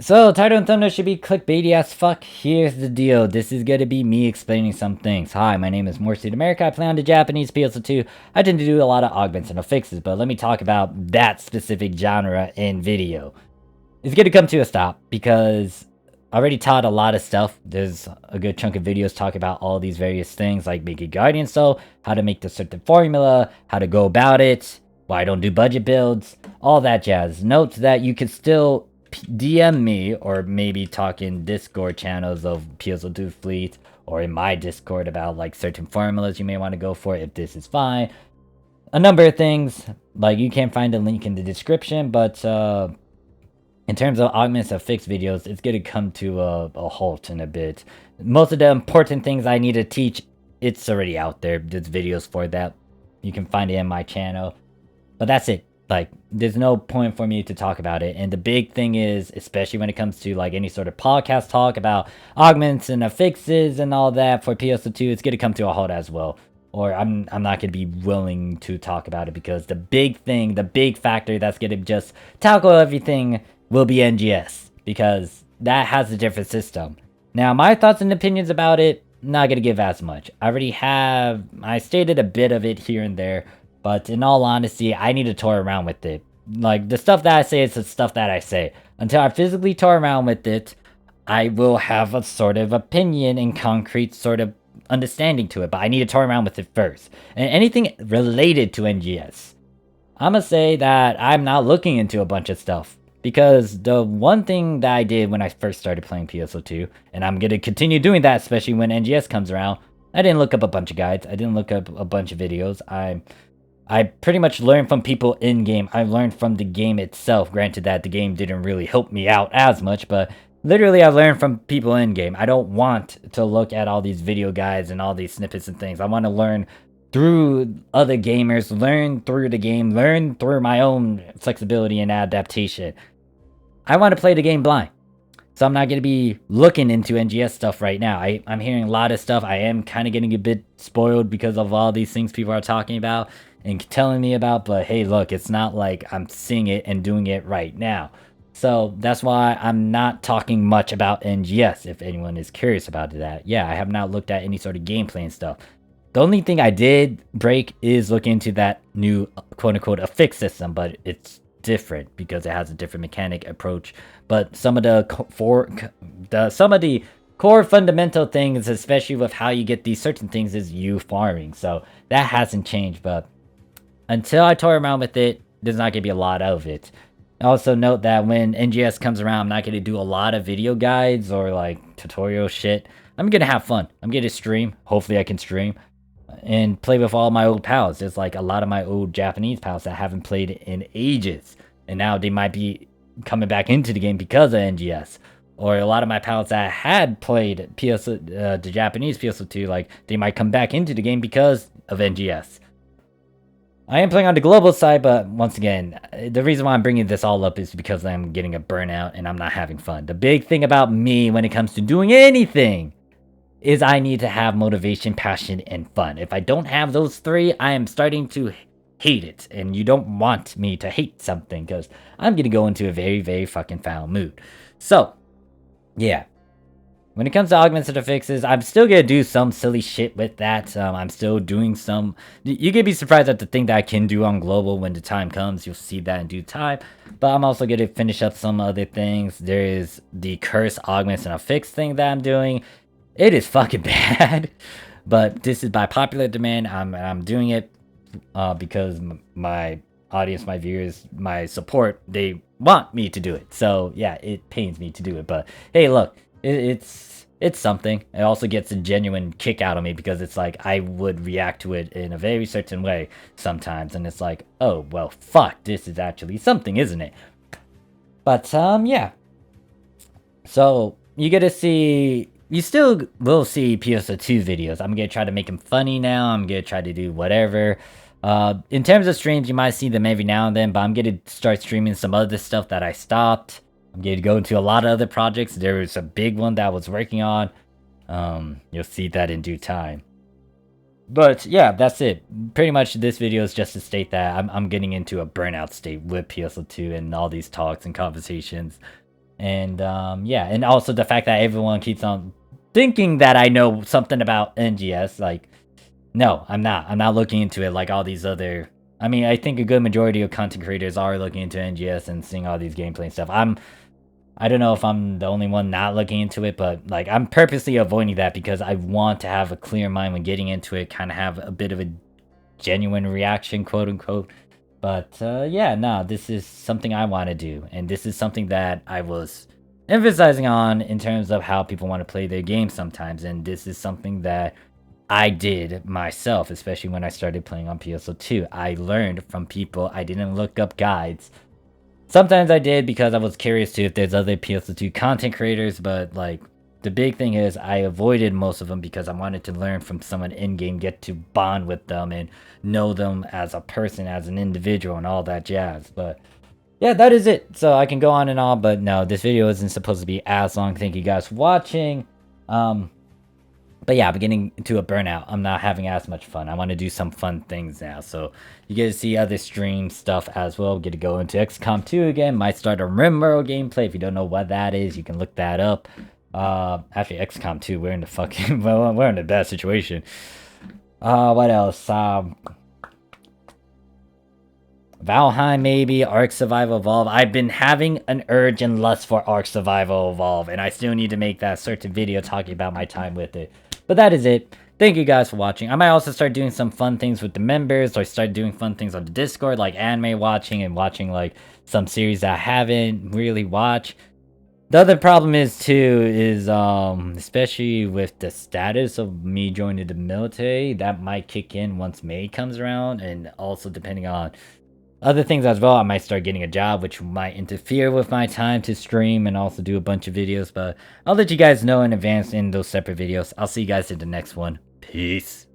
So, Title and Thunder should be clickbaity as fuck. Here's the deal. This is gonna be me explaining some things. Hi, my name is Morphsuit America. I play on the Japanese PSO2. I tend to do a lot of augments and affixes, but let me talk about that specific genre in video. It's gonna come to a stop because I already taught a lot of stuff. There's a good chunk of videos talking about all these various things like making Guardian Soul, how to make the certain formula, how to go about it, why I don't do budget builds, all that jazz. Note that you can still DM me or maybe talk in Discord channels of PSO2 Fleet or in my Discord about like certain formulas you may want to go for if this is fine. A number of things, like you can find a link in the description, but in terms of augments of fixed videos, it's going to come to a halt in a bit. Most of the important things I need to teach, it's already out there. There's videos for that. You can find it in my channel. But that's it. Like, there's no point for me to talk about it. And the big thing is, especially when it comes to like any sort of podcast talk about augments and affixes and all that for PSO2, it's going to come to a halt as well. Or I'm not going to be willing to talk about it because the big thing, the big factor that's going to just tackle everything will be NGS, because that has a different system. Now, my thoughts and opinions about it, not gonna give as much. I stated a bit of it here and there, but in all honesty, I need to toy around with it. Like, the stuff that I say is the stuff that I say. Until I physically toy around with it, I will have a sort of opinion and concrete sort of understanding to it, but I need to toy around with it first. And anything related to NGS, I'm gonna say that I'm not looking into a bunch of stuff. Because the one thing that I did when I first started playing PSO2, and I'm going to continue doing that, especially when NGS comes around, I didn't look up a bunch of guides. I didn't look up a bunch of videos. I pretty much learned from people in-game. I learned from the game itself. Granted that the game didn't really help me out as much, but literally I learned from people in-game. I don't want to look at all these video guides and all these snippets and things. I want to learn through other gamers, learn through the game, learn through my own flexibility and adaptation. I want to play the game blind, so I'm not going to be looking into NGS stuff right now. I'm hearing a lot of stuff. I am kind of getting a bit spoiled because of all these things people are talking about and telling me about, but hey, look, it's not like I'm seeing it and doing it right now. So that's why I'm not talking much about NGS, if anyone is curious about that. Yeah, I have not looked at any sort of gameplay and stuff. The only thing I did break is look into that new quote-unquote affix system, but it's different because it has a different mechanic approach. But some of the core fundamental things, especially with how you get these certain things, is you farming. So that hasn't changed, but until I toy around with it, there's not gonna be a lot of it. Also note that when NGS comes around, I'm not gonna do a lot of video guides or like tutorial shit. I'm gonna have fun. I'm gonna stream. Hopefully I can stream and play with all my old pals. There's like a lot of my old Japanese pals that haven't played in ages, and now they might be coming back into the game because of NGS. Or a lot of my pals that had played the Japanese PSO2, like they might come back into the game because of NGS. I am playing on the global side, but once again, the reason why I'm bringing this all up is because I'm getting a burnout and I'm not having fun. The big thing about me when it comes to doing anything is I need to have motivation, passion, and fun. If I don't have those three, I am starting to hate it. And you don't want me to hate something because I'm going to go into a very, very fucking foul mood. So, yeah. When it comes to augments and affixes, I'm still going to do some silly shit with that. I'm still doing some... You could be surprised at the thing that I can do on global when the time comes. You'll see that in due time. But I'm also going to finish up some other things. There is the curse augments and affix thing that I'm doing. It is fucking bad, but this is by popular demand. I'm doing it because my audience, my viewers, my support, they want me to do it. So yeah, it pains me to do it. But hey, look, it's something. It also gets a genuine kick out of me because it's like I would react to it in a very certain way sometimes, and it's like, oh well, fuck, this is actually something, isn't it? But yeah. So you get to see. You still will see PSO2 videos. I'm going to try to make them funny now. I'm going to try to do whatever. In terms of streams, you might see them every now and then, but I'm going to start streaming some other stuff that I stopped. I'm going to go into a lot of other projects. There was a big one that I was working on. You'll see that in due time. But yeah, that's it. Pretty much this video is just to state that I'm getting into a burnout state with PSO2 and all these talks and conversations. And yeah, and also the fact that everyone keeps on thinking that I know something about NGS. Like, no, I'm not. I'm not looking into it like all these other. I mean, I think a good majority of content creators are looking into NGS and seeing all these gameplay and stuff. I don't know if I'm the only one not looking into it, but like I'm purposely avoiding that because I want to have a clear mind when getting into it, kind of have a bit of a genuine reaction, quote unquote. But yeah, no, this is something I want to do, and this is something that I was emphasizing on in terms of how people want to play their games sometimes, and this is something that I did myself, especially when I started playing on PSO2. I learned from people. I didn't look up guides. Sometimes I did because I was curious to if there's other PSO2 content creators, but like the big thing is I avoided most of them because I wanted to learn from someone in-game, get to bond with them and know them as a person, as an individual and all that jazz. But yeah, that is it. So I can go on and on, but no, this video isn't supposed to be as long. Thank you guys for watching. But yeah, I'm getting into a burnout. I'm not having as much fun. I want to do some fun things now. So you get to see other stream stuff as well. Get to go into XCOM 2 again. Might start a Rimworld gameplay. If you don't know what that is, you can look that up. Actually, XCOM 2, we're in the fucking... well, we're in a bad situation. What else? Valheim, maybe. Ark Survival Evolve. I've been having an urge and lust for Ark Survival Evolve, and I still need to make that certain video talking about my time with it. But that is it. Thank you guys for watching. I might also start doing some fun things with the members, or start doing fun things on the Discord, like anime watching and watching like some series that I haven't really watched. The other problem is too, is especially with the status of me joining the military, that might kick in once May comes around, and also depending on other things as well. I might start getting a job, which might interfere with my time to stream and also do a bunch of videos, but I'll let you guys know in advance in those separate videos. I'll see you guys in the next one. Peace.